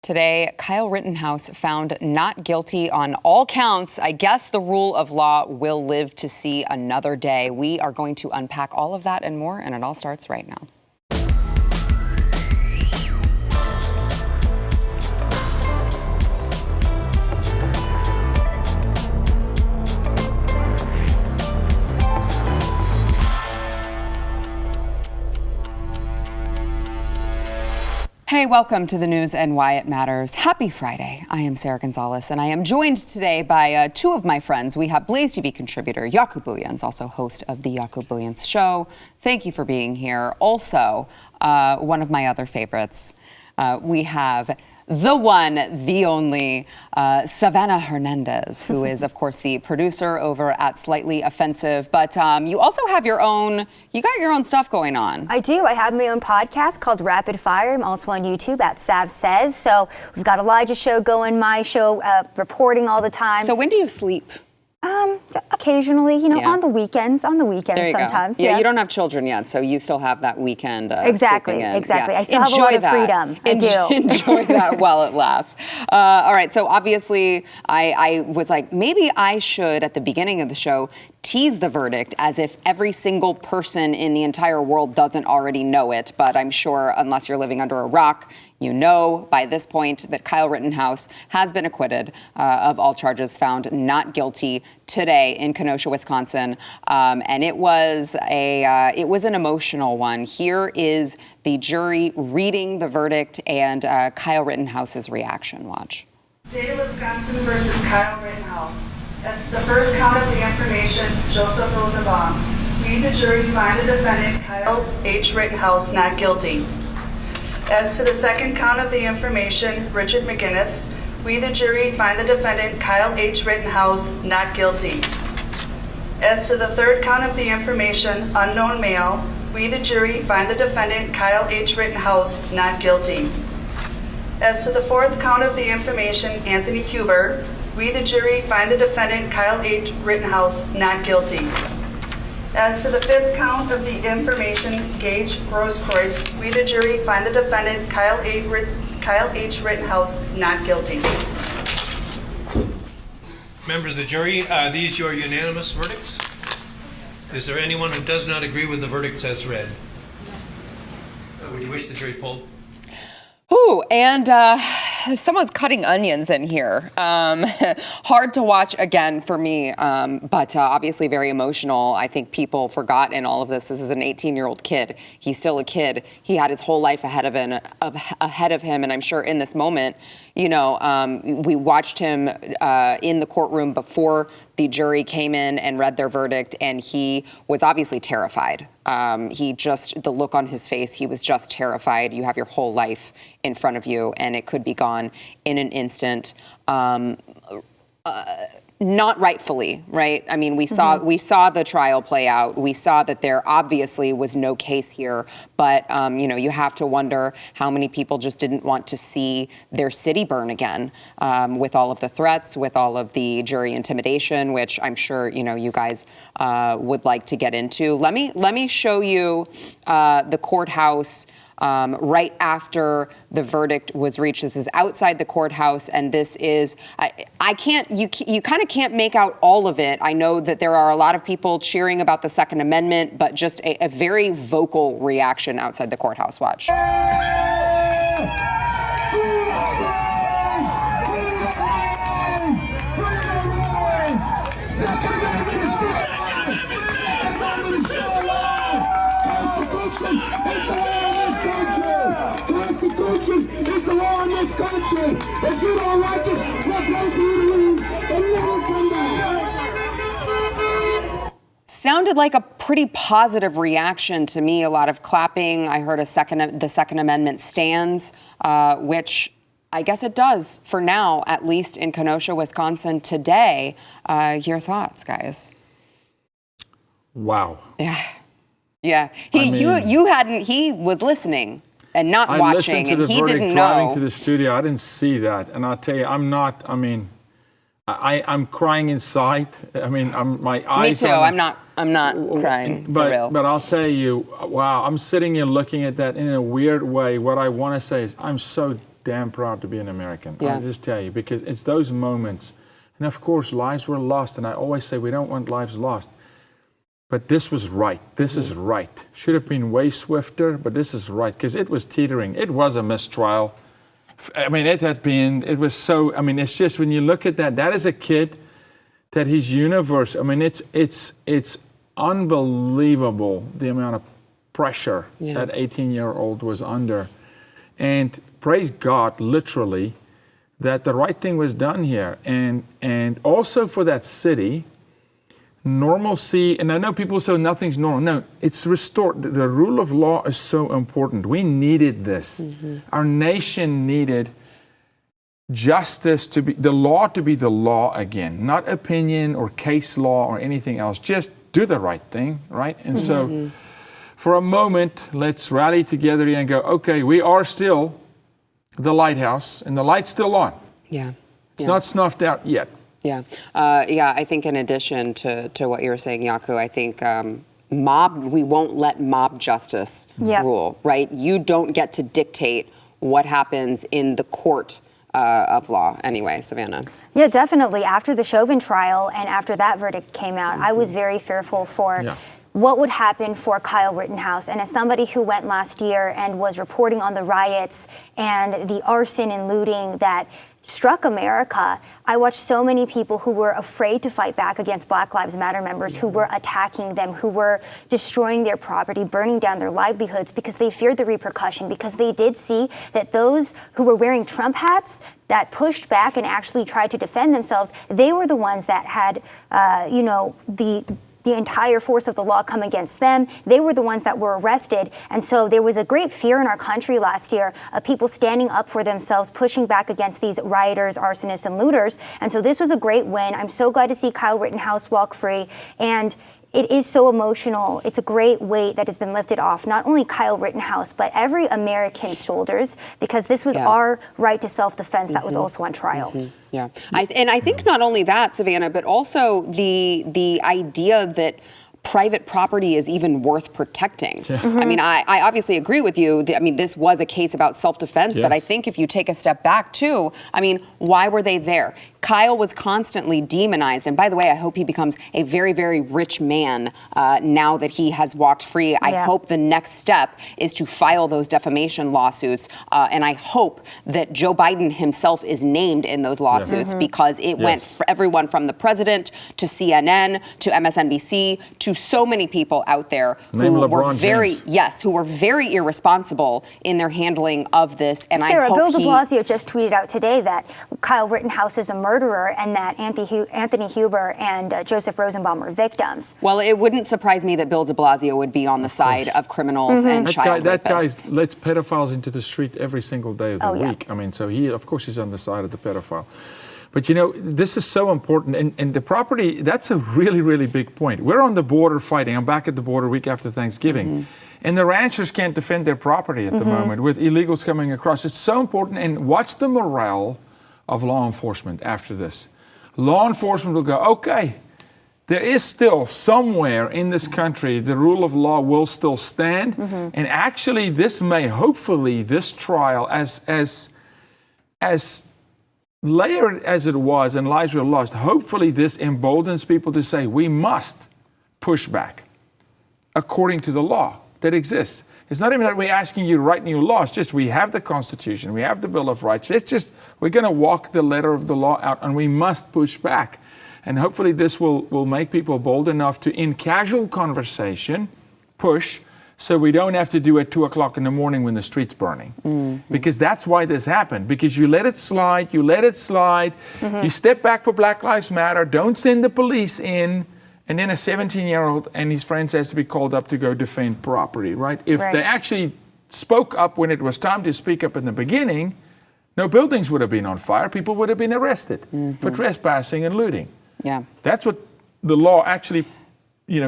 Today, Kyle Rittenhouse found not guilty on all counts. I guess the rule of law will live to see another day. We are going to unpack all of that and more, and it all starts right now. Hey, welcome to the news and why it matters. Happy Friday. I am Sarah Gonzalez, and I am joined today by two of my friends. We have BlazeTV contributor Jaco Booyens, also host of the Jaco Booyens Show. Thank you for being here. Also, one of my other favorites, we have the one, the only, Savannah Hernandez, who is, of course, the producer over at Slightly Offensive. But you also have your own, you got your own stuff going on. I do. I have my own podcast called Rapid Fire. I'm also on YouTube at Sav Says. So we've got Elijah's show going, my show, reporting all the time. So when do you sleep? Occasionally, on the weekends sometimes. Yeah, you don't have children yet, so you still have that weekend Exactly. Yeah. I still have a lot of freedom. I do. Enjoy that while it lasts. All right, so obviously I was like, maybe I should, at the beginning of the show, tease the verdict as if every single person in the entire world doesn't already know it. But I'm sure, unless you're living under a rock, you know by this point that Kyle Rittenhouse has been acquitted of all charges, found not guilty today in Kenosha, Wisconsin. And it was an emotional one. Here is the jury reading the verdict and Kyle Rittenhouse's reaction. Watch. State of Wisconsin versus Kyle Rittenhouse. As to the first count of the information, Joseph Rosenbaum. We, the jury, find the defendant, Kyle H. Rittenhouse, not guilty. As to the second count of the information, Richard McGinnis, we, the jury, find the defendant, Kyle H. Rittenhouse, not guilty. As to the third count of the information, unknown male, we, the jury, find the defendant, Kyle H. Rittenhouse, not guilty. As to the fourth count of the information, Anthony Huber, we, the jury, find the defendant, Kyle H. Rittenhouse, not guilty. As to the fifth count of the information, Gage Grosskreutz, we, the jury, find the defendant, Kyle H. Rittenhouse, not guilty. Members of the jury, are these your unanimous verdicts? Is there anyone who does not agree with the verdicts as read? Would you wish the jury polled? Ooh, and someone's cutting onions in here. Hard to watch again for me, but obviously very emotional. I think people forgot in all of this. This is an 18-year-old kid. He's still a kid. He had his whole life ahead of him, and I'm sure in this moment, we watched him in the courtroom before the jury came in and read their verdict, and he was obviously terrified. The look on his face, he was just terrified. You have your whole life in front of you, and it could be gone in an instant. Not rightfully, right? I mean, we saw the trial play out. We saw that there obviously was no case here, but you have to wonder how many people just didn't want to see their city burn again, with all of the threats, with all of the jury intimidation, which I'm sure you guys would like to get into. Let me show you the courthouse. Right after the verdict was reached. This is outside the courthouse, and this is, you kind of can't make out all of it. I know that there are a lot of people cheering about the Second Amendment, but just a very vocal reaction outside the courthouse. Watch. It's the law in this country. If you don't like it, we'll pay for you to leave and never come back. Sounded like a pretty positive reaction to me. A lot of clapping. I heard the Second Amendment stands, which I guess it does for now, at least in Kenosha, Wisconsin today. Your thoughts, guys? Wow. Yeah. He was listening and not watching, and he didn't know. Driving to the studio, I didn't see that, and I'll tell you, I'm crying inside. My eyes. Me too. I'm not crying for real. But I'll tell you, wow, I'm sitting here looking at that in a weird way. What I want to say is, I'm so damn proud to be an American. Yeah. I'll just tell you, because it's those moments. And of course, lives were lost. And I always say we don't want lives lost. But this was right. This is right. Should have been way swifter, but this is right. Because it was teetering. It was a mistrial. I mean, it was so, I mean, it's just when you look at that is a kid that his universe, I mean, it's unbelievable the amount of pressure that 18-year-old was under. And praise God, literally, that the right thing was done here. And also for that city, normalcy, and I know people say nothing's normal. No, it's restored. The rule of law is so important. We needed this. Our nation needed justice to be, the law to be the law again, not opinion or case law or anything else. Just do the right thing, right? And so for a moment, let's rally together and go, okay, we are still the lighthouse and the light's still on. Yeah. It's not snuffed out yet. Yeah. I think in addition to what you were saying, Yaku, I think we won't let mob justice rule, right? You don't get to dictate what happens in the court of law anyway, Savannah. Yeah, definitely. After the Chauvin trial and after that verdict came out, I was very fearful for what would happen for Kyle Rittenhouse. And as somebody who went last year and was reporting on the riots and the arson and looting that struck America, I watched so many people who were afraid to fight back against Black Lives Matter members, who were attacking them, who were destroying their property, burning down their livelihoods because they feared the repercussion, because they did see that those who were wearing Trump hats that pushed back and actually tried to defend themselves, they were the ones that had, the entire force of the law come against them. They were the ones that were arrested. And so there was a great fear in our country last year of people standing up for themselves, pushing back against these rioters, arsonists, and looters. And so this was a great win. I'm so glad to see Kyle Rittenhouse walk free. And it is so emotional. It's a great weight that has been lifted off, not only Kyle Rittenhouse, but every American's shoulders, because this was our right to self-defense that was also on trial. Yeah, I think not only that, Savannah, but also the idea that private property is even worth protecting. I mean, I obviously agree with you. I mean, this was a case about self-defense, but I think if you take a step back too, I mean, why were they there? Kyle was constantly demonized. And by the way, I hope he becomes a very, very rich man now that he has walked free. I hope the next step is to file those defamation lawsuits. And I hope that Joe Biden himself is named in those lawsuits because it went for everyone from the president to CNN to MSNBC to so many people out there who were very irresponsible in their handling of this. And Sarah, I hope Bill de Blasio just tweeted out today that Kyle Rittenhouse is a murderer and that Anthony Huber and Joseph Rosenbaum were victims. Well, it wouldn't surprise me that Bill de Blasio would be on the side of criminals and child rapists. That guy lets pedophiles into the street every single day of the week. I mean, so of course, he's on the side of the pedophile. But, you know, this is so important. And the property, that's a really, really big point. We're on the border fighting. I'm back at the border week after Thanksgiving. And the ranchers can't defend their property at the moment with illegals coming across. It's so important. And watch the morale of law enforcement after this. Law enforcement will go, okay, there is still somewhere in this country the rule of law will still stand. And actually, this may, hopefully, this trial, as layered as it was and lives were lost, hopefully this emboldens people to say we must push back according to the law that exists. It's not even that we're asking you to write new laws, just we have the Constitution, we have the Bill of Rights. It's just we're going to walk the letter of the law out and we must push back. And hopefully this will make people bold enough to, in casual conversation, push so we don't have to do it 2 o'clock in the morning when the street's burning. Because that's why this happened. Because you let it slide, you step back for Black Lives Matter, don't send the police in, and then a 17-year-old and his friends has to be called up to go defend property, right? If they actually spoke up when it was time to speak up in the beginning, no buildings would have been on fire, people would have been arrested for trespassing and looting. That's what the law actually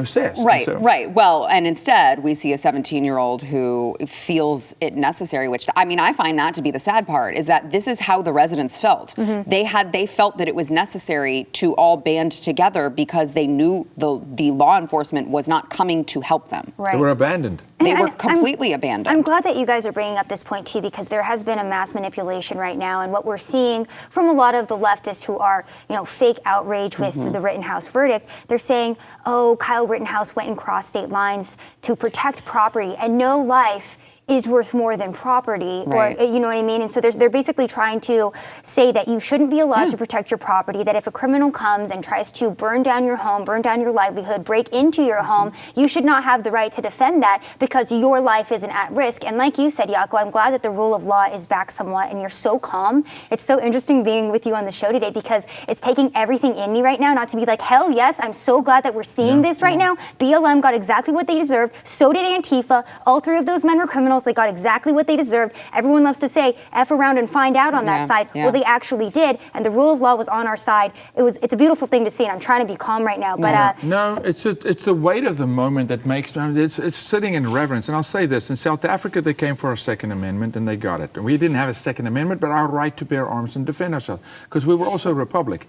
says. Right. Well, and instead we see a 17-year-old who feels it necessary, which, I mean, I find that to be the sad part, is that this is how the residents felt. They felt that it was necessary to all band together because they knew the law enforcement was not coming to help them. They were abandoned. They were completely abandoned. I'm glad that you guys are bringing up this point too, because there has been a mass manipulation right now, and what we're seeing from a lot of the leftists who are, fake outrage with the Rittenhouse verdict, they're saying, oh, Kyle Rittenhouse went and crossed state lines to protect property, and no life is worth more than property, right. or you know what I mean? And so they're basically trying to say that you shouldn't be allowed to protect your property, that if a criminal comes and tries to burn down your home, burn down your livelihood, break into your home, you should not have the right to defend that because your life isn't at risk. And like you said, Jaco, I'm glad that the rule of law is back somewhat and you're so calm. It's so interesting being with you on the show today because it's taking everything in me right now not to be like, hell yes, I'm so glad that we're seeing this right now. BLM got exactly what they deserved. So did Antifa. All three of those men were criminals. They got exactly what they deserved. Everyone loves to say, F around and find out on that side. Well, they actually did, and the rule of law was on our side. It's a beautiful thing to see, and I'm trying to be calm right now. But no, it's the weight of the moment that makes it's sitting in reverence. And I'll say this: in South Africa, they came for our Second Amendment, and they got it. And we didn't have a Second Amendment, but our right to bear arms and defend ourselves, because we were also a republic.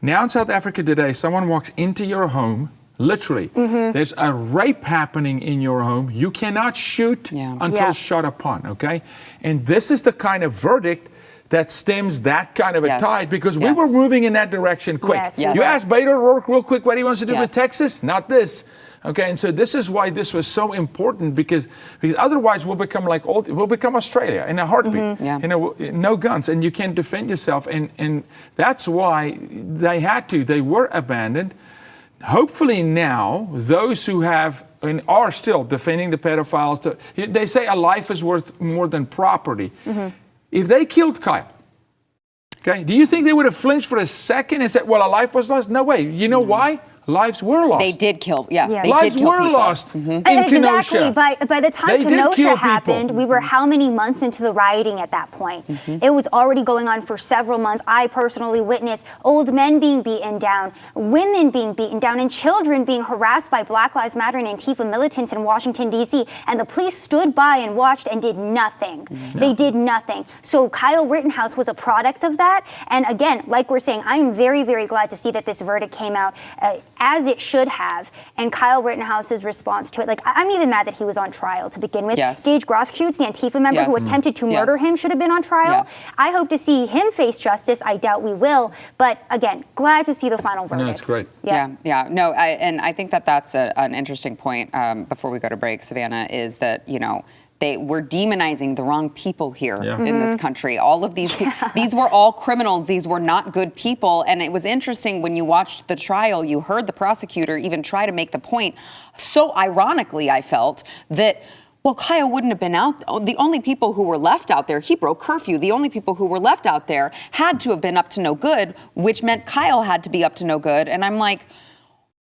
Now in South Africa today, someone walks into your home. Literally, there's a rape happening in your home. You cannot shoot until shot upon, okay? And this is the kind of verdict that stems that kind of a tide, because we were moving in that direction quick. You ask Beto O'Rourke real quick what he wants to do with Texas? Not this. Okay, and so this is why this was so important, because otherwise we'll become we'll become Australia in a heartbeat. No guns, and you can't defend yourself. And that's why they were abandoned. Hopefully now, those who have and are still defending the pedophiles, they say a life is worth more than property. If they killed Kyle, okay, do you think they would have flinched for a second and said, well, a life was lost? No way. You know why? Lives were lost. They did kill, Lives were lost in Kenosha. Exactly. By the time Kenosha happened, we were how many months into the rioting at that point? It was already going on for several months. I personally witnessed old men being beaten down, women being beaten down, and children being harassed by Black Lives Matter and Antifa militants in Washington, D.C. And the police stood by and watched and did nothing. They did nothing. So Kyle Rittenhouse was a product of that. And again, like we're saying, I'm very, very glad to see that this verdict came out as it should have, and Kyle Rittenhouse's response to it. Like, I'm even mad that he was on trial to begin with. Gage Grosskreutz, the Antifa member who attempted to murder him, should have been on trial. I hope to see him face justice. I doubt we will. But again, glad to see the final verdict. No, it's great. No, and I think that's an interesting point before we go to break, Savannah, is that, we're demonizing the wrong people here in this country. All of these people, these were all criminals. These were not good people. And it was interesting when you watched the trial, you heard the prosecutor even try to make the point. So ironically, I felt that, well, Kyle wouldn't have been out. The only people who were left out there, he broke curfew. The only people who were left out there had to have been up to no good, which meant Kyle had to be up to no good. And I'm like,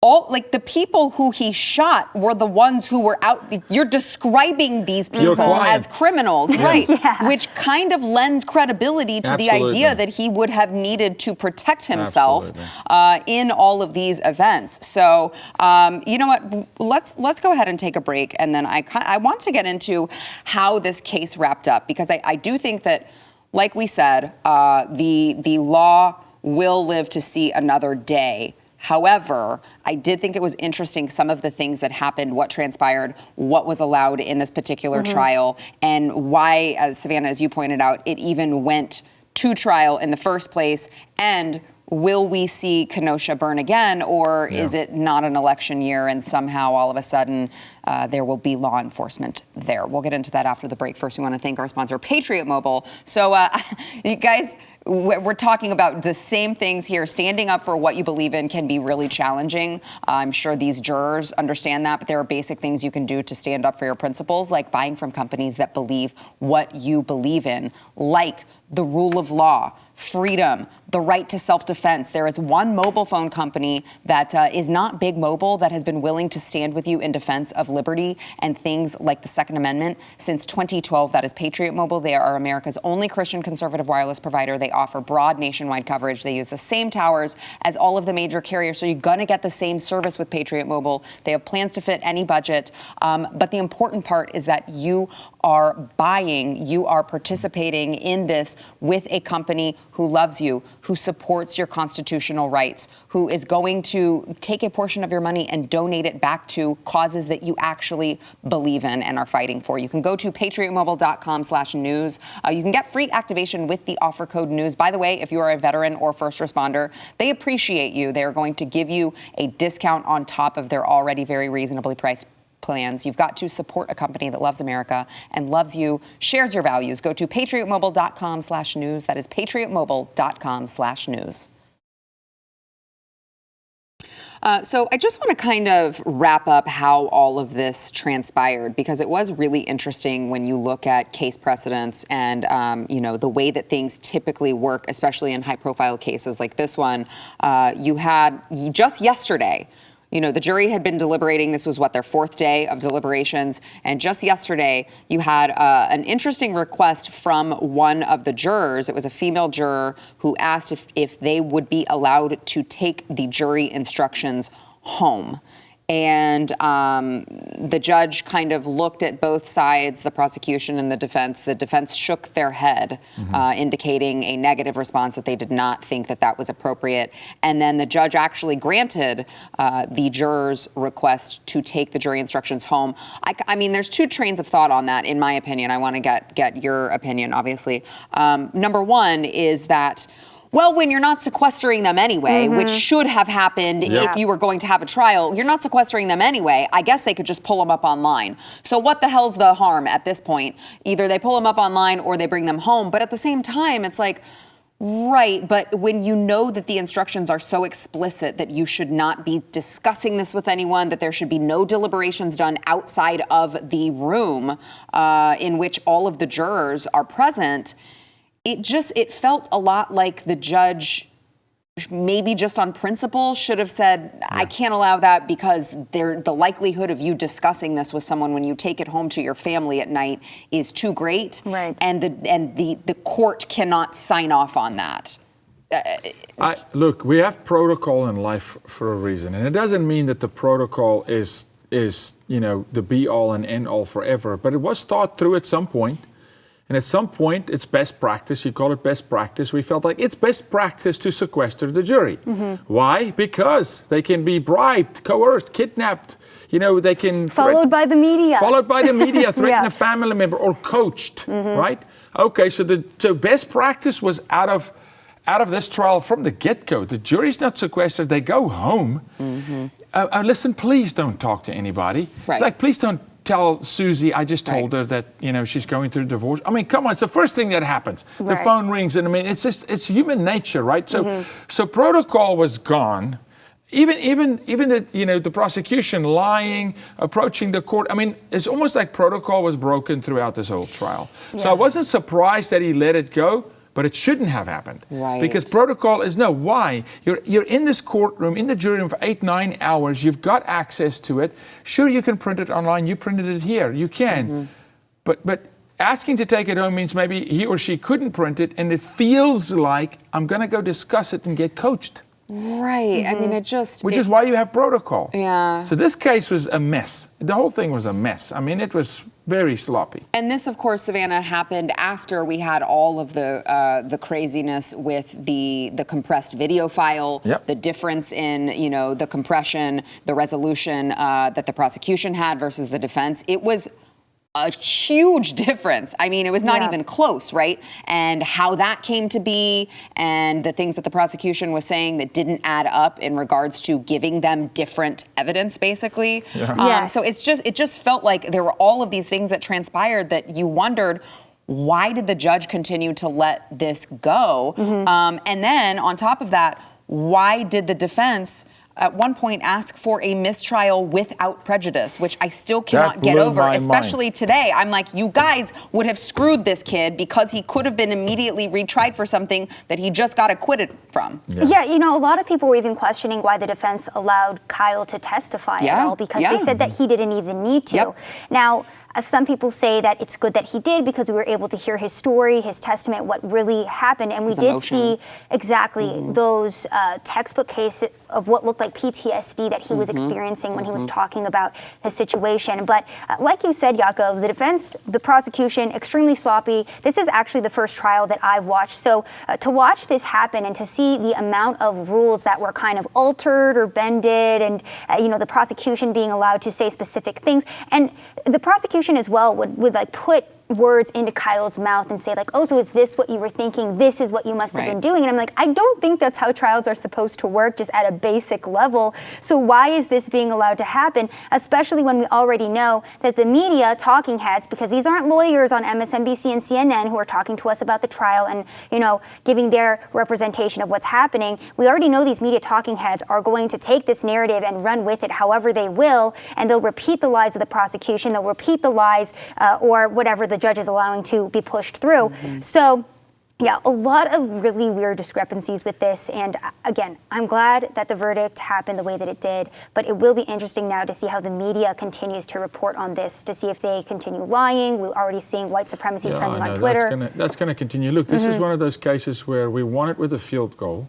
the people who he shot were the ones who were out. You're describing these people as criminals, right? Which kind of lends credibility to the idea that he would have needed to protect himself in all of these events. So, you know what? Let's go ahead and take a break, and then I want to get into how this case wrapped up, because I do think that, like we said, the law will live to see another day. However, I did think it was interesting some of the things that happened, what transpired, what was allowed in this particular trial, and why, as Savannah, as you pointed out, it even went to trial in the first place. And will we see Kenosha burn again, or is it not an election year and somehow all of a sudden there will be law enforcement there? We'll get into that after the break. First, we want to thank our sponsor, Patriot Mobile. So, you guys, we're talking about the same things here. Standing up for what you believe in can be really challenging. I'm sure these jurors understand that, but there are basic things you can do to stand up for your principles, like buying from companies that believe what you believe in, like the rule of law, freedom, the right to self-defense. There is one mobile phone company that is not big mobile that has been willing to stand with you in defense of liberty and things like the Second Amendment since 2012. That is Patriot Mobile. They are America's only Christian conservative wireless provider. They offer broad nationwide coverage. They use the same towers as all of the major carriers, so you're going to get the same service with Patriot Mobile. They have plans to fit any budget. But the important part is that you are buying, you are participating in this with a company who loves you, who supports your constitutional rights, who is going to take a portion of your money and donate it back to causes that you actually believe in and are fighting for. You can go to patriotmobile.com/news. You can get free activation with the offer code NEWS. By the way, if you are a veteran or first responder, they appreciate you. They are going to give you a discount on top of their already very reasonably priced plans. You've got to support a company that loves America and loves you, shares your values. Go to patriotmobile.com/news. That is patriotmobile.com/news. So I just want to kind of wrap up how all of this transpired, because it was really interesting when you look at case precedents and, the way that things typically work, especially in high-profile cases like this one. You had just yesterday, the jury had been deliberating. This was their fourth day of deliberations. And just yesterday, you had an interesting request from one of the jurors. It was a female juror who asked if they would be allowed to take the jury instructions home. And the judge kind of looked at both sides, the prosecution and the defense. The defense shook their head, indicating a negative response, that they did not think that that was appropriate. And then the judge actually granted the juror's request to take the jury instructions home. I mean, there's two trains of thought on that, in my opinion. I want to get your opinion, obviously. Number one is that, well, when you're not sequestering them anyway, which should have happened if you were going to have a trial, you're not sequestering them anyway. I guess they could just pull them up online. So what the hell's the harm at this point? Either they pull them up online or they bring them home. But at the same time, it's like, right, but when you know that the instructions are so explicit that you should not be discussing this with anyone, that there should be no deliberations done outside of the room in which all of the jurors are present, it felt a lot like the judge, maybe just on principle, should have said, I can't allow that because the likelihood of you discussing this with someone when you take it home to your family at night is too great. Right. And the court cannot sign off on that. Look, we have protocol in life for a reason. And it doesn't mean that the protocol is the be all and end all forever. But it was thought through at some point. And at some point, it's best practice. You call it best practice. We felt like it's best practice to sequester the jury. Why? Because they can be bribed, coerced, kidnapped. They can... Followed by the media, threaten a family member, or coached, right? Okay, so best practice was out of this trial from the get-go. The jury's not sequestered. They go home. Listen, please don't talk to anybody. Right. It's like, please don't tell Susie, I just told her that, she's going through a divorce. I mean, come on, it's the first thing that happens. The phone rings, and it's human nature, right? So protocol was gone. Even the prosecution lying, approaching the court. I mean, it's almost like protocol was broken throughout this whole trial. So I wasn't surprised that he let it go. But it shouldn't have happened. Right. Because protocol is why? You're in this courtroom, in the jury room for 8-9 hours. You've got access to it. Sure, you can print it online. You printed it here. You can. But asking to take it home means maybe he or she couldn't print it, and it feels like I'm going to go discuss it and get coached. Right. I mean, Which is why you have protocol. Yeah. So this case was a mess. The whole thing was a mess. I mean, it was very sloppy. And this, of course, Savannah, happened after we had all of the craziness with the compressed video file, the difference in, the compression, the resolution that the prosecution had versus the defense. It was a huge difference. I mean, it was not even close, right? And how that came to be, and the things that the prosecution was saying that didn't add up in regards to giving them different evidence, basically. So it just felt like there were all of these things that transpired that you wondered, why did the judge continue to let this go? And then on top of that, why did the defense at one point ask for a mistrial without prejudice, which I still cannot get over, especially today. I'm like, you guys would have screwed this kid because he could have been immediately retried for something that he just got acquitted from. Yeah, a lot of people were even questioning why the defense allowed Kyle to testify at all, because they said that he didn't even need to. Now, some people say that it's good that he did because we were able to hear his story, his testament, what really happened. And we did see exactly those textbook cases of what looked like PTSD that he was experiencing when he was talking about his situation. But like you said, Yaakov, the defense, the prosecution, extremely sloppy. This is actually the first trial that I've watched. So to watch this happen and to see the amount of rules that were kind of altered or bended and, the prosecution being allowed to say specific things. And the prosecution as well would like put words into Kyle's mouth and say like, oh, so is this what you were thinking? This is what you must have been doing. And I'm like, I don't think that's how trials are supposed to work, just at a basic level. So why is this being allowed to happen? Especially when we already know that the media talking heads, because these aren't lawyers on MSNBC and CNN who are talking to us about the trial and, giving their representation of what's happening. We already know these media talking heads are going to take this narrative and run with it however they will, and they'll repeat the lies of the prosecution, they'll repeat the lies or whatever the judge is allowing to be pushed through. So yeah, a lot of really weird discrepancies with this. And again, I'm glad that the verdict happened the way that it did, but it will be interesting now to see how the media continues to report on this, to see if they continue lying. We're already seeing white supremacy trending on Twitter. That's going to continue. Look, this is one of those cases where we won it with a field goal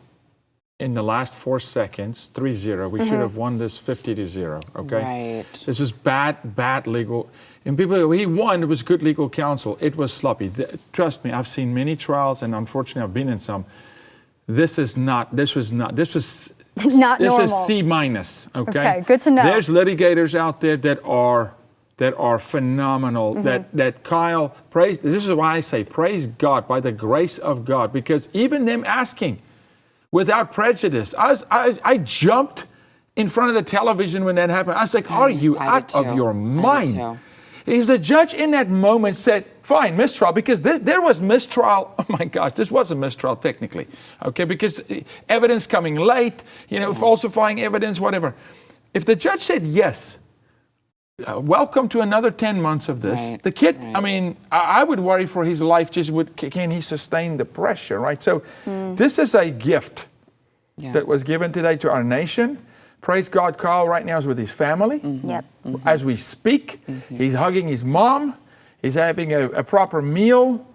in the last 4 seconds, 3-0. We should have won this 50-0, okay? Right. This is bad legal. And people, he won, it was good legal counsel. It was sloppy. Trust me, I've seen many trials, and unfortunately I've been in some. This was not normal. This is C-, okay? Good to know. There's litigators out there that are phenomenal, that Kyle, this is why I say, praise God, by the grace of God, because even them asking without prejudice, I jumped in front of the television when that happened. I was like, are you out of your mind? If the judge in that moment said, fine, mistrial, because there was mistrial, oh my gosh, this was a mistrial technically, okay, because evidence coming late, falsifying evidence, whatever. If the judge said yes, welcome to another 10 months of this. The kid, I mean, I would worry for his life, can he sustain the pressure, right? So this is a gift that was given today to our nation. Praise God, Kyle right now is with his family. As we speak, he's hugging his mom. He's having a proper meal.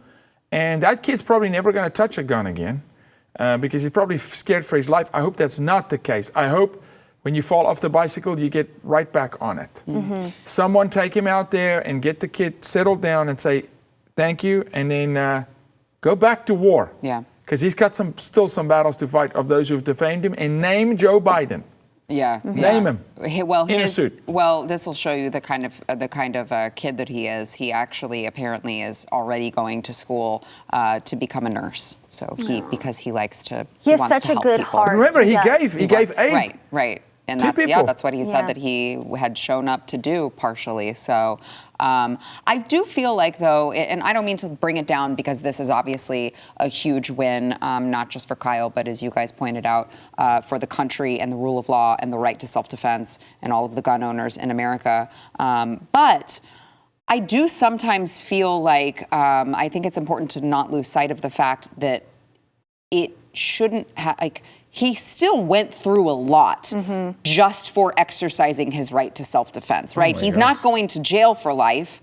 And that kid's probably never going to touch a gun again because he's probably scared for his life. I hope that's not the case. I hope when you fall off the bicycle, you get right back on it. Someone take him out there and get the kid settled down and say, thank you, and then go back to war. Because he's got still some battles to fight of those who've defamed him. And name Joe Biden. Name him. Well, in a suit. Well, this will show you the kind of kid that he is. He actually apparently is already going to school to become a nurse. So because he likes to. He has such a good heart. Remember, he gave aid. Right. And that's what he said that he had shown up to do partially. So I do feel like, though, and I don't mean to bring it down because this is obviously a huge win, not just for Kyle, but as you guys pointed out, for the country and the rule of law and the right to self-defense and all of the gun owners in America. But I do sometimes feel like I think it's important to not lose sight of the fact that it shouldn't he still went through a lot just for exercising his right to self-defense, right? He's not going to jail for life,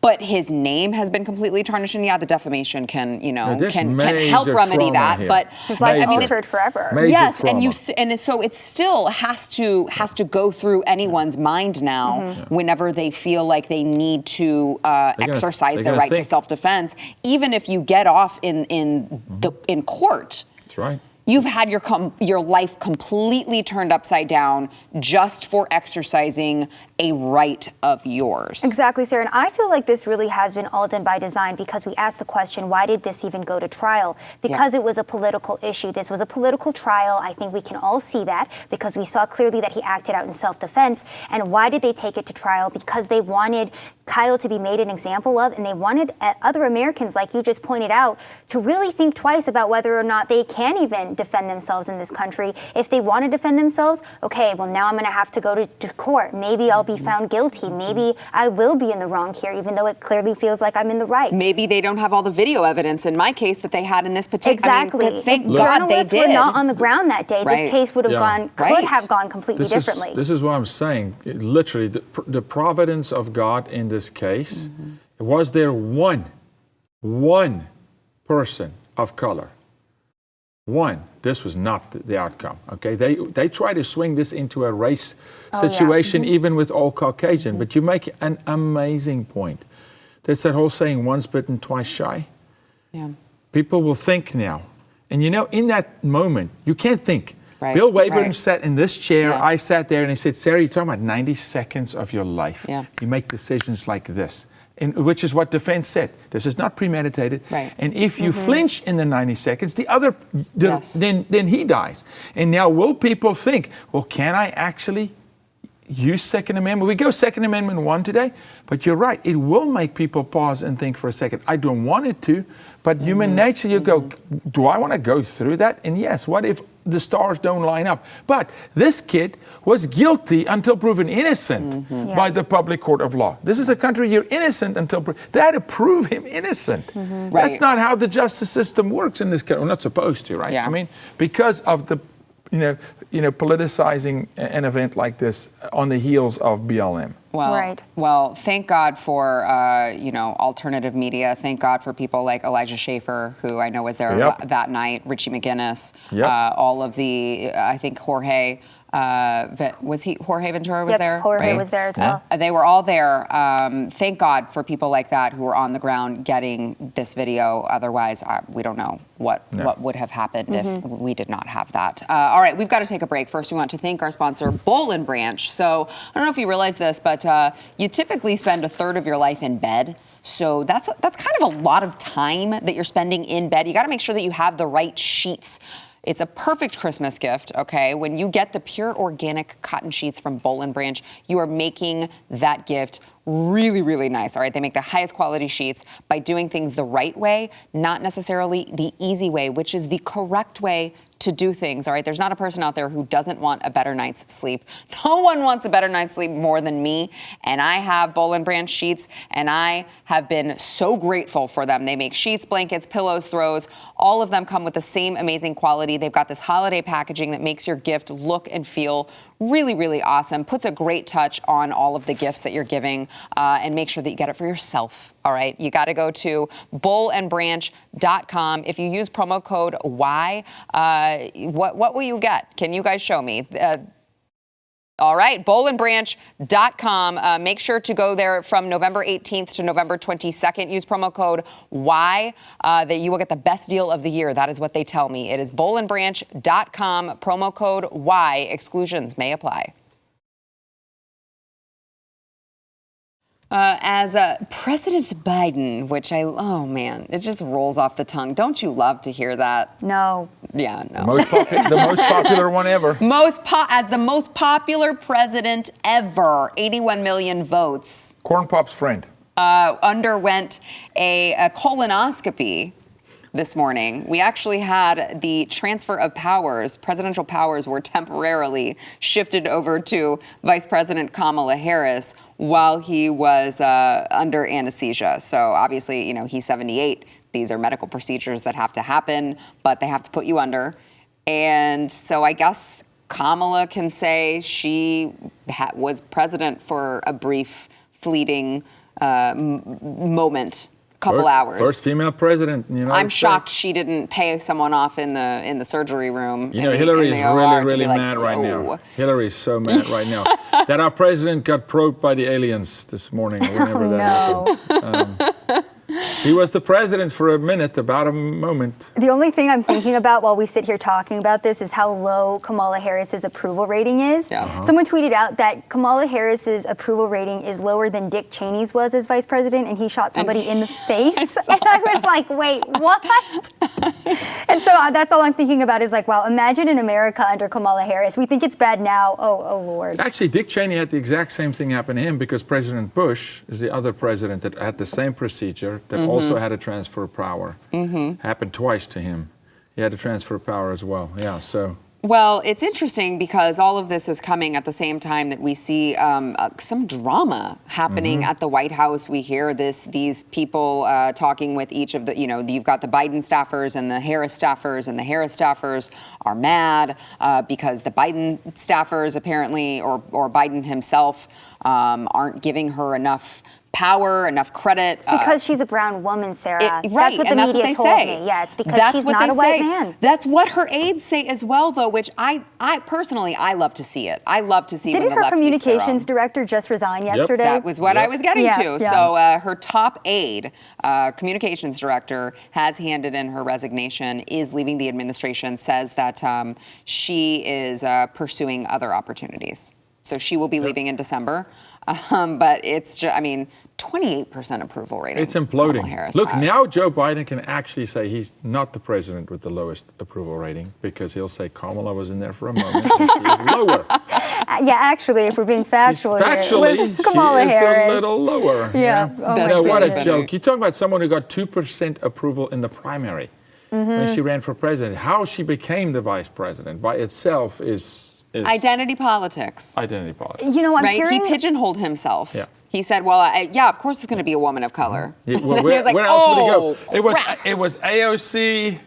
but his name has been completely tarnished. And the defamation can help remedy that. Here. But his life altered forever. Yes, and so it still has to go through anyone's mind now whenever they feel like they need to exercise their right to self-defense, even if you get off in court. That's right. You've had your life completely turned upside down just for exercising a right of yours. Exactly, sir. And I feel like this really has been all done by design because we asked the question, why did this even go to trial? Because it was a political issue. This was a political trial. I think we can all see that because we saw clearly that he acted out in self-defense. And why did they take it to trial? Because they wanted Kyle to be made an example of, and they wanted other Americans, like you just pointed out, to really think twice about whether or not they can even defend themselves in this country. If they want to defend themselves, okay, well, now I'm going to have to go to court. Maybe I'll be be found guilty. Maybe I will be in the wrong here, even though it clearly feels like I'm in the right. Maybe they don't have all the video evidence in my case that they had in this particular. Exactly. I mean, thank if God they journalists did. were not on the ground that day, Right. this case would have could have gone completely differently. This is what I'm saying. Literally, the providence of God in this case, was there one person of color? One, this was not the outcome, okay? They try to swing this into a race situation, even with all Caucasian, but you make an amazing point. That's that whole saying, once bitten, twice shy. Yeah. People will think now. And in that moment, you can't think. Right, Bill Wayburn right. sat in this chair, Yeah. I sat there, and he said, Sarah, you're talking about 90 seconds of your life. Yeah. You make decisions like this. Which is what defense said. This is not premeditated. Right. And if you flinch in the 90 seconds, Yes. then he dies. And now will people think, well, can I actually use Second Amendment? We go Second Amendment 1 today, but you're right. It will make people pause and think for a second. I don't want it to, but human nature, you go, do I want to go through that? And yes, what if the stars don't line up? But this kid was guilty until proven innocent by the public court of law. This is a country you're innocent until they had to prove him innocent. Right. That's not how the justice system works in this country. We're not supposed to, right? Yeah. I mean, because of the, politicizing an event like this on the heels of BLM. Well, thank God for, alternative media. Thank God for people like Elijah Schaffer, who I know was there that night, Richie McGinnis, all of the, I think Jorge, Jorge Ventura was there? Jorge was there as well. They were all there. Thank God for people like that who were on the ground getting this video. Otherwise, we don't know what would have happened if we did not have that. All right, we've got to take a break. First, we want to thank our sponsor, Boll & Branch. So I don't know if you realize this, but you typically spend a third of your life in bed. So that's kind of a lot of time that you're spending in bed. You got to make sure that you have the right sheets. It's a perfect Christmas gift, okay? When you get the pure organic cotton sheets from Boll & Branch, you are making that gift really, really nice, all right? They make the highest quality sheets by doing things the right way, not necessarily the easy way, which is the correct way to do things, all right? There's not a person out there who doesn't want a better night's sleep. No one wants a better night's sleep more than me, and I have Boll & Branch sheets, and I have been so grateful for them. They make sheets, blankets, pillows, throws. All of them come with the same amazing quality. They've got this holiday packaging that makes your gift look and feel really, really awesome. Puts a great touch on all of the gifts that you're giving, and make sure that you get it for yourself, all right? You got to go to bullandbranch.com. If you use promo code Y, what will you get? Can you guys show me? All right, bullandbranch.com. Make sure to go there from November 18th to November 22nd. Use promo code Y, that you will get the best deal of the year. That is what they tell me. It is bullandbranch.com, promo code Y. Exclusions may apply. As President Biden, which oh man, it just rolls off the tongue. Don't you love to hear that? No. Yeah, no. The most popular one ever. As the most popular president ever, 81 million votes. Corn Pop's friend. Underwent a colonoscopy this morning. We actually had the transfer of powers. Presidential powers were temporarily shifted over to Vice President Kamala Harris while he was under anesthesia. So obviously, he's 78. These are medical procedures that have to happen, but they have to put you under. And so I guess Kamala can say she was president for a brief, fleeting moment. Couple hours. First female president in the United I'm shocked States. she didn't pay someone off in the surgery room. Hillary is really mad right "Yo." now. Hillary is so mad right now that our president got probed by the aliens this morning. Whenever that happened. She was the president for a minute, about a moment. The only thing I'm thinking about while we sit here talking about this is how low Kamala Harris's approval rating is. Yeah. Someone tweeted out that Kamala Harris's approval rating is lower than Dick Cheney's was as vice president, and he shot somebody in the face. And I was like, wait, what? And so that's all I'm thinking about is like, wow, imagine in America under Kamala Harris. We think it's bad now. Oh, Lord. Actually, Dick Cheney had the exact same thing happen to him because President Bush is the other president that had the same procedure that also had a transfer of power. Happened twice to him. He had a transfer of power as well. Yeah, so. Well, it's interesting because all of this is coming at the same time that we see some drama happening at the White House. We hear these people talking with each of the, you've got the Biden staffers and the Harris staffers, and the Harris staffers are mad because the Biden staffers apparently, or Biden himself, aren't giving her enough power, enough credit. It's because she's a brown woman, Sarah. Right, that's what the and that's media what they told say. me. Yeah, it's because that's she's what not they a white say. man. That's what her aides say as well, though, which I personally, I love to see it. I love to see when the Didn't her left eats their communications own. director just resign yesterday? That was what I was getting Yeah, to. yeah. So her top aide, communications director, has handed in her resignation, is leaving the administration, says that she is pursuing other opportunities. So she will be leaving in December. But it's just, 28% approval rating. It's imploding. Kamala Harris Look, has. now Joe Biden can actually say he's not the president with the lowest approval rating because he'll say Kamala was in there for a moment and she was lower. Yeah, actually, if we're being factual here, Factually, it was Kamala she is Harris. a little lower. Yeah. Oh my What a goodness. joke. You talk about someone who got 2% approval in the primary when she ran for president. How she became the vice president by itself is Identity politics. identity politics. You know, I'm Right? hearing... He pigeonholed himself. Yeah. He said, well, of course it's going to be a woman of color. Yeah, And well, he where, was like, where else would he go? crap. It was AOC,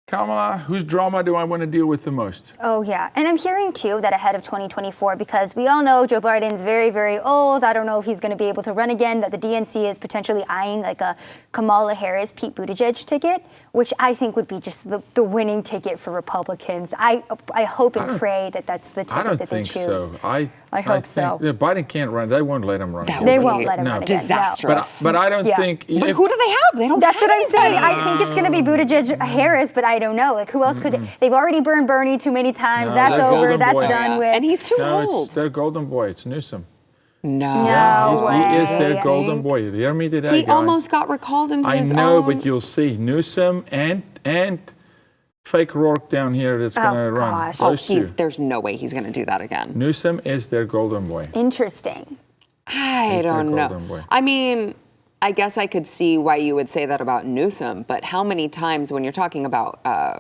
Kamala. Whose drama do I want to deal with the most? Oh, yeah. And I'm hearing, too, that ahead of 2024, because we all know Joe Biden's very, very old. I don't know if he's going to be able to run again, that the DNC is potentially eyeing like a Kamala Harris, Pete Buttigieg ticket, which I think would be just the winning ticket for Republicans. I hope and pray that that's the I ticket don't that they think choose. so. I hope so. Yeah, Biden can't run. They won't let him run. That again. They would won't be let him run again. No. disastrous. But I don't Yeah. think. But who do they have? They don't That's have what I'm saying. anybody. I think it's going to be Buttigieg, Harris, but I don't know. Like, who else could? They've already burned Bernie too many times. No, That's they're over. golden That's boy. done with. And he's too No, old. it's their golden boy. It's Newsom. No. No He is their way. golden boy. You hear me today, He guys? almost got recalled in I his know, own. but you'll see Newsom and fake Rourke down here that's going to run. gosh. Those two. There's no way he's going to do that again. Newsom is their golden boy. Interesting. I He's their don't know. golden boy. I guess I could see why you would say that about Newsom, but how many times when you're talking about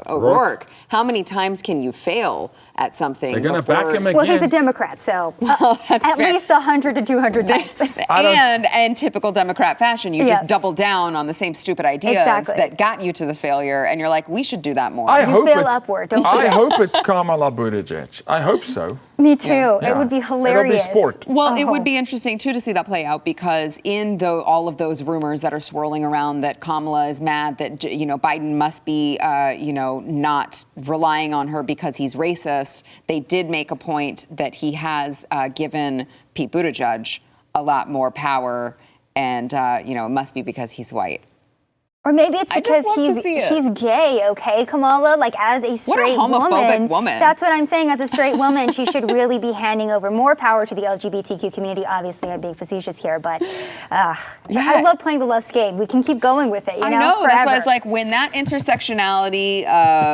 O'Rourke, how many times can you fail at something? They're going to back him again. Well, he's a Democrat, so that's at fair. least 100 to 200 times. And in typical Democrat fashion, you Yes. just double down on the same stupid ideas Exactly. that got you to the failure, and you're like, we should do that more. I You hope fail it's upward, don't I you? hope it's Kamala Buttigieg. I hope so. Me too. Yeah. It would be hilarious. It'll be sport. Well, it Oh. would be interesting, too, to see that play out because in all of those rumors that are swirling around that Kamala is mad that, Biden must be, not relying on her because he's racist, they did make a point that he has given Pete Buttigieg a lot more power and, it must be because he's white. Or maybe it's I just because love to see it. he's gay, okay, Kamala? Like, as a straight homophobic woman. That's what I'm saying. As a straight woman, she should really be handing over more power to the LGBTQ community. Obviously, I'm being facetious here, but I love playing the love game. We can keep going with it, I know. That's why forever. it's like when that intersectionality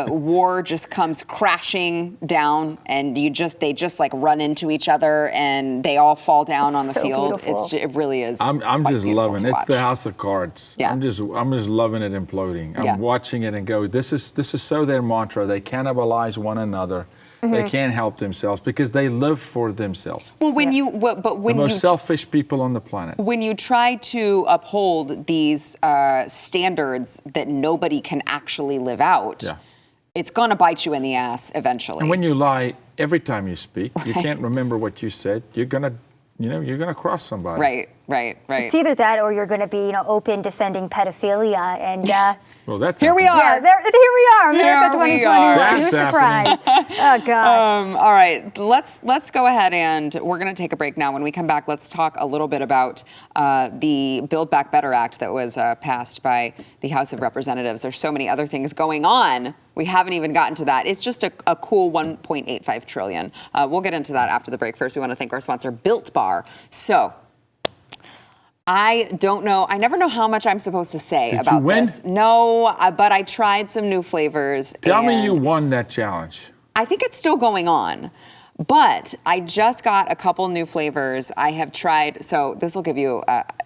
war just comes crashing down and they just like run into each other and they all fall down on the so field. beautiful. It really is. I'm quite just beautiful loving to it. It's watch. the House of Cards. Yeah. I'm just loving it imploding. I'm Yeah. watching it and go, this is so their mantra. They cannibalize one another. They can't help themselves because they live for themselves. Well, when The most selfish people on the planet. when you try to uphold these standards that nobody can actually live out, Yeah. it's gonna bite you in the ass eventually. And when you lie every time you speak, you can't remember what you said. You're gonna cross somebody. Right. It's either that or you're going to be, open defending pedophilia. And Well, that's Here we happening. are. here we are, America Here we 2021. are. Who's That's surprised? Oh, gosh. All right, let's go ahead and we're going to take a break now. When we come back, let's talk a little bit about the Build Back Better Act that was passed by the House of Representatives. There's so many other things going on. We haven't even gotten to that. It's just a cool $1.85 trillion. We'll get into that after the break. First, we want to thank our sponsor, Built Bar. So, I don't know. I never know how much I'm supposed to say Did about you win? this. No, but I tried some new flavors. Tell me you and won that challenge. I think it's still going on. But I just got a couple new flavors. I have tried, so this will give you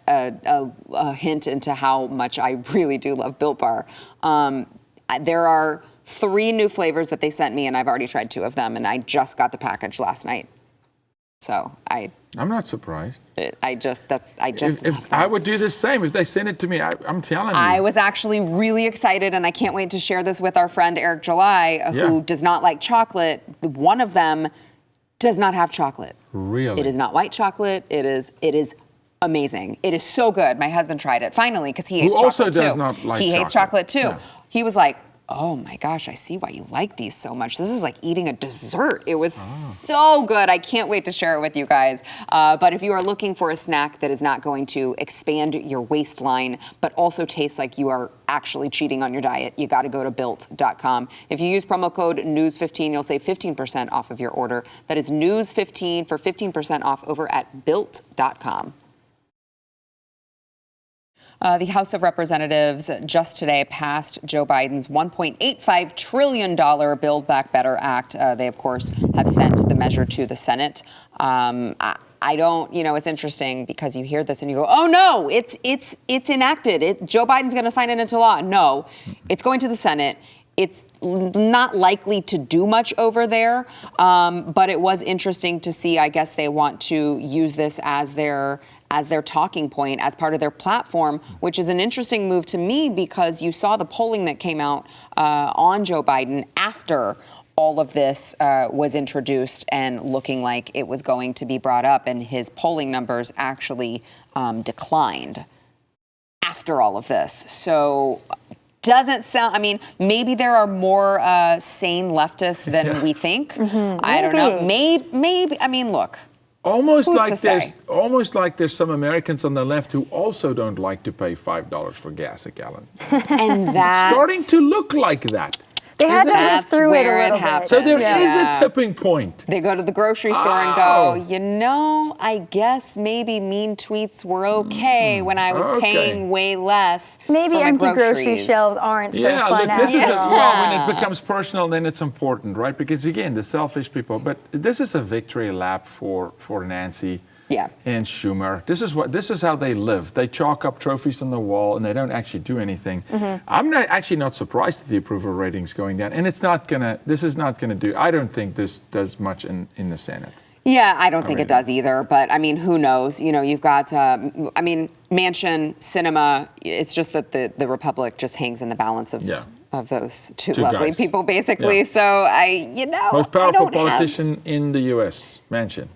a hint into how much I really do love Built Bar. There are 3 new flavors that they sent me, and I've already tried 2 of them, and I just got the package last night. So I'm not surprised. I just love that. I would do the same if they sent it to me. I'm telling you. I was actually really excited, and I can't wait to share this with our friend Eric July, who does not like chocolate. One of them does not have chocolate. Really? It is not white chocolate. It is amazing. It is so good. My husband tried it finally because he hates chocolate too. Who also does not like He hates chocolate too. Yeah. He was like, oh my gosh, I see why you like these so much. This is like eating a dessert. It was so good. I can't wait to share it with you guys. But if you are looking for a snack that is not going to expand your waistline, but also tastes like you are actually cheating on your diet, you got to go to built.com. If you use promo code NEWS15, you'll save 15% off of your order. That is NEWS15 for 15% off over at built.com. The House of Representatives just today passed Joe Biden's $1.85 trillion Build Back Better Act. They, of course, have sent the measure to the Senate. I don't, it's interesting because you hear this and you go, oh no, it's enacted. Joe Biden's going to sign it into law. No, it's going to the Senate. It's not likely to do much over there, but it was interesting to see. I guess they want to use this as their talking point, as part of their platform, which is an interesting move to me because you saw the polling that came out on Joe Biden after all of this was introduced and looking like it was going to be brought up, and his polling numbers actually declined after all of this. So doesn't sound, maybe there are more sane leftists than we think. I don't know. Maybe, look. Almost like there's some Americans on the left who also don't like to pay $5 for gas a gallon. And that's starting to look like that. They had to live through it a little bit. So there is a tipping point. They go to the grocery store and go, I guess maybe mean tweets were okay when I was paying way less. Maybe for empty my grocery shelves aren't so fun. Look, this is when it becomes personal, then it's important, right? Because again, the selfish people. But this is a victory lap for Nancy. And Schumer. This is how they live. They chalk up trophies on the wall and they don't actually do anything. I'm not surprised at the approval ratings going down. And this is not gonna do, I don't think this does much in the Senate. Yeah, I don't think it does either. But who knows? You've got, Manchin, Sinema. It's just that the Republic just hangs in of those two lovely guys. People, basically. So most powerful politician in the U.S., Manchin.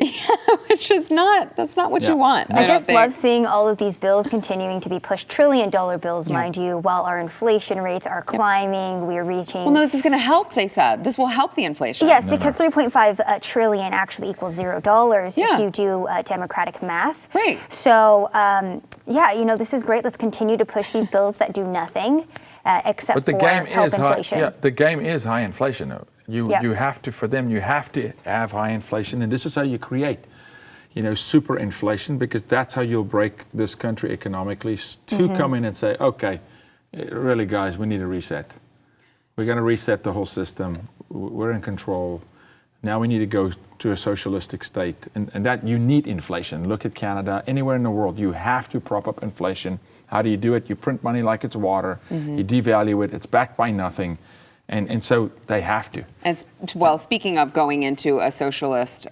Which is that's not what you want. I just love seeing all of these bills continuing to be pushed, $1 trillion bills, mind you, while our inflation rates are climbing. We are reaching. Well, no, this is going to help. They said this will help the inflation. Yes, because 3.5 trillion actually equals $0 if you do Democratic math. Right. So this is great. Let's continue to push these bills that do nothing. Except for health inflation. The game is high inflation. Though. You have to have high inflation, and this is how you create, super inflation, because that's how you'll break this country economically. To come in and say, okay, really, guys, we need a reset. We're going to reset the whole system. We're in control. Now we need to go to a socialistic state, and that you need inflation. Look at Canada. Anywhere in the world, you have to prop up inflation. How do you do it? You print money like it's water. You devalue it. It's backed by nothing. And so they have to. And speaking of going into a socialist,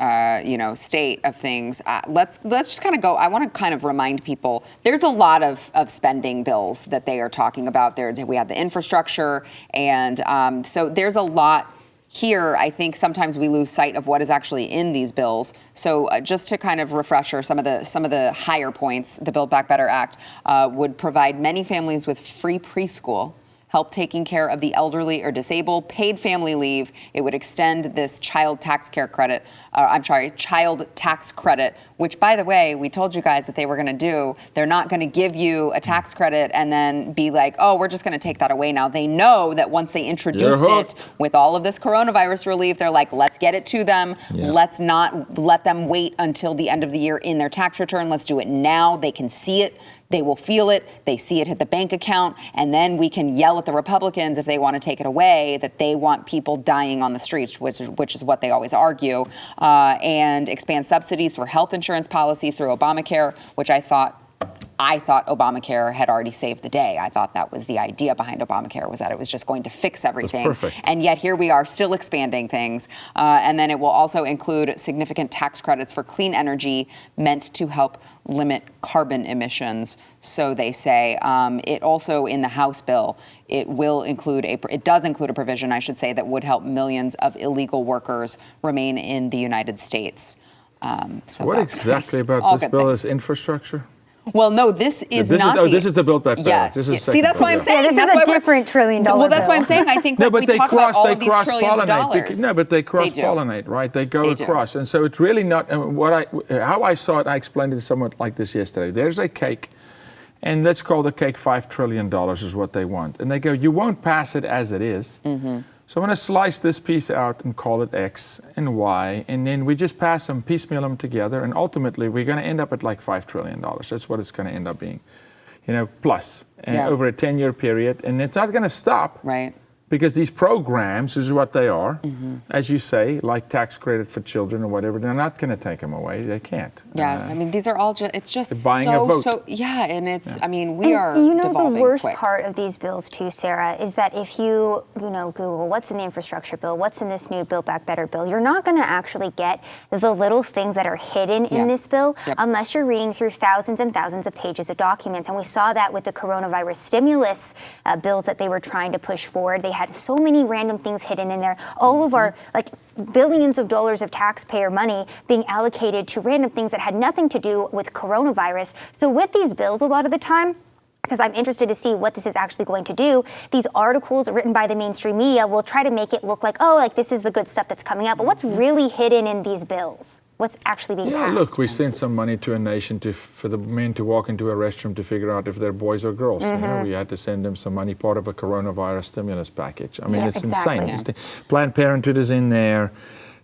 state of things, let's just kind of go. I want to kind of remind people there's a lot of spending bills that they are talking about. We have the infrastructure, and so there's a lot here. I think sometimes we lose sight of what is actually in these bills. So just to kind of refresher some of the higher points, the Build Back Better Act would provide many families with free preschool, help taking care of the elderly or disabled, paid family leave. It would extend this child tax credit, which, by the way, we told you guys that they were going to do. They're not going to give you a tax credit and then be like, oh, we're just going to take that away now. They know that once they introduced it with all of this coronavirus relief, they're like, let's get it to them. Let's not let them wait until the end of the year in their tax return. Let's do it now. They can see it. They will feel it. They see it hit the bank account. And then we can yell at the Republicans if they want to take it away, that they want people dying on the streets, which is what they always argue, and expand subsidies for health insurance policies through Obamacare, which I thought I thought Obamacare had already saved the day. I thought that was the idea behind Obamacare, was that it was just going to fix everything. That's perfect. And yet here we are still expanding things. And then it will also include significant tax credits for clean energy meant to help limit carbon emissions, so they say. It also, in the House bill, it does include a provision, I should say, that would help millions of illegal workers remain in the United States. So what exactly about this bill things. is infrastructure? Well, no, this is not. This is the Build Back Better. Yes. This is See, that's why I'm saying. This that's is why a different $1 trillion Well, that's bill. why I'm saying. I think no, we but talk about all of these trillions of dollars. No, but they cross do. pollinate, right? They go They across, and so it's really not. How I saw it, I explained it somewhat like this yesterday. There's a cake, and let's call the cake $5 trillion is what they want, and they go, you won't pass it as it is. Mm-hmm. So I'm going to slice this piece out and call it X and Y, and then we just pass them, piecemeal them together, and ultimately we're going to end up at like $5 trillion. That's what it's going to end up being, plus over a 10-year period, and it's not going to stop. Right. Because these programs is what they are, as you say, like tax credit for children or whatever. They're not going to take them away. They can't. Yeah, I mean, these are all just, it's just buying a vote. and it's, I mean, we are the devolving worst quick. part of these bills too, Sarah, is that if you, Google what's in the infrastructure bill, what's in this new Build Back Better bill, you're not going to actually get the little things that are hidden in this bill unless you're reading through thousands and thousands of pages of documents. And we saw that with the coronavirus stimulus bills that they were trying to push forward. They had so many random things hidden in there. All of our billions of dollars of taxpayer money being allocated to random things that had nothing to do with coronavirus. So with these bills, a lot of the time, because I'm interested to see what this is actually going to do, these articles written by the mainstream media will try to make it look like, this is the good stuff that's coming out. But what's really hidden in these bills? What's actually being passed? Look, we sent some money to a nation for the men to walk into a restroom to figure out if they're boys or girls. We had to send them some money, part of a coronavirus stimulus package. I mean, it's insane. Yeah. Planned Parenthood is in there.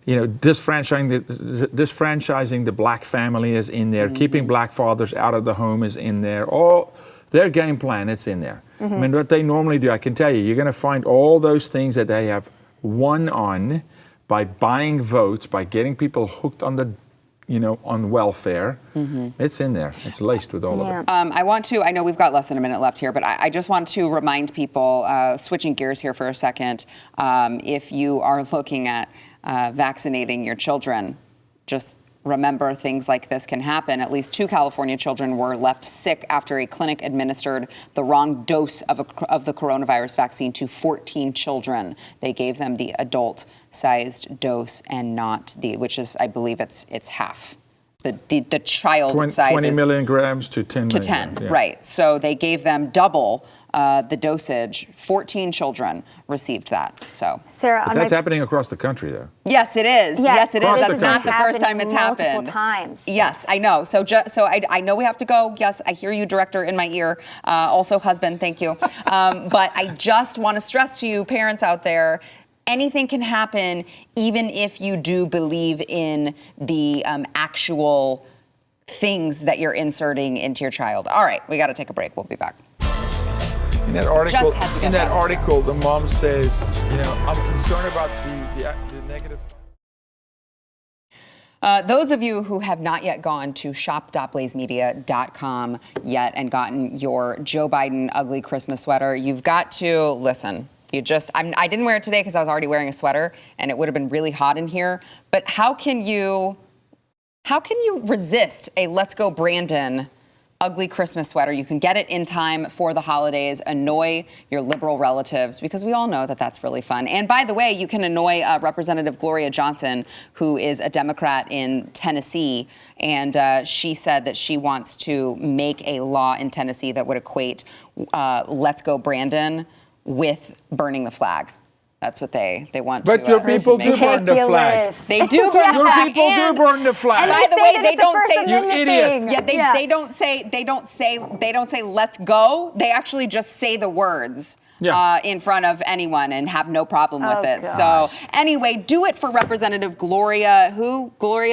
Disfranchising the black family is in there. Keeping black fathers out of the home is in there. All their game plan, it's in there. I mean, what they normally do, I can tell you, you're going to find all those things that they have won on by buying votes, by getting people hooked on the, on welfare. It's in there. It's laced with all of it. I know we've got less than a minute left here, but I just want to remind people, switching gears here for a second, if you are looking at vaccinating your children, just remember things like this can happen. At least 2 California children were left sick after a clinic administered the wrong dose of the coronavirus vaccine to 14 children. They gave them the adult-sized dose and not which is, I believe, it's half. The child size 20 milligrams to 10 to 10, right. So they gave them double the dosage. 14 children received that. So, Sarah, but that's happening across the country, though. Yes, it is. Yes, it is. That's not the first time it's happened. Multiple times. Yes, I know. So I know we have to go. Yes, I hear you, Director, in my ear. Also, husband, thank you. But I just want to stress to you, parents out there, anything can happen, even if you do believe in the actual things that you're inserting into your child. All right, we got to take a break. We'll be back. In that article, the mom says, I'm concerned about the negative. Those of you who have not yet gone to shop.blazemedia.com yet and gotten your Joe Biden ugly Christmas sweater, you've got to listen. I didn't wear it today because I was already wearing a sweater and it would have been really hot in here. But how can you resist a Let's Go Brandon ugly Christmas sweater? You can get it in time for the holidays. Annoy your liberal relatives, because we all know that that's really fun. And by the way, you can annoy Representative Gloria Johnson, who is a Democrat in Tennessee. And she said that she wants to make a law in Tennessee that would equate Let's Go Brandon with burning the flag. That's what they want to. But your people do burn the flag. They do burn the flag. Your people do burn the flag. And by the way, they don't say you idiot. Yeah, they don't say let's go. They actually just say the words. In front of anyone and have no problem with it. Gosh. So anyway, do it for Representative Gloria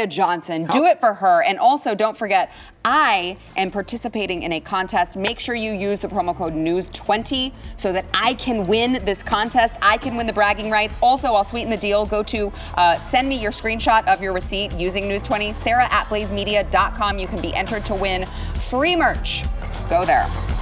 Johnson. Do it for her. And also, don't forget, I am participating in a contest. Make sure you use the promo code NEWS20 so that I can win this contest. I can win the bragging rights. Also, I'll sweeten the deal. Go to send me your screenshot of your receipt using NEWS20, Sarah@blazemedia.com. You can be entered to win free merch Go there.